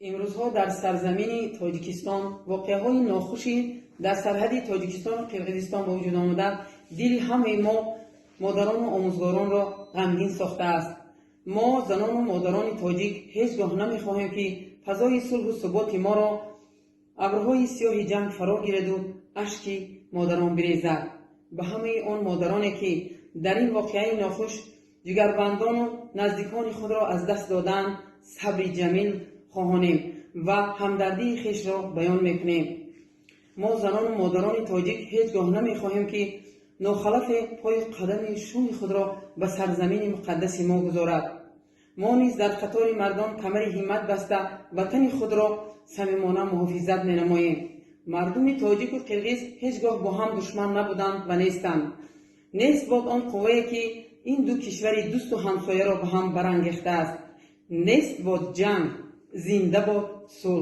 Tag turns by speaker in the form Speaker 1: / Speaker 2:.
Speaker 1: امروزها در سرزمین تاجیکستان واقعه‌های ناخوشی در سرحد تاجیکستان و قرقیزستان به وجود آمده دل همه ما مادران و آموزگاران را غمگین ساخته است. ما زنان و مادران تاجیک هیچگاه نمی‌خواهیم که فضای صلح و ثبات ما را ابرهای سیاه جنگ فرا گیرد و اشک مادران بریزد. به همه آن مادرانی که در این واقعه ناخوش جگربندان و نزدیکان خود را از دست دادند صبر جمیل خواهانیم و همدردی خویش را بیان میکنیم. ما زنان و مادران تاجیک هیچگاه نمیخواهیم که ناخلف پای قدم شوم خود را به سرزمین مقدس ما گذارد. ما نیز در قطار مردان کمر همت بسته وطن خود را صمیمانه محافظت مینماییم. مردم تاجیک و قرقیز هیچگاه با هم دشمن نبودند و نیستند. نیست باد آن قوه‌ای که این دو کشور دوست و همسایه را به هم برانگیخته است. نیست باد جنگ، زنده باد صلح.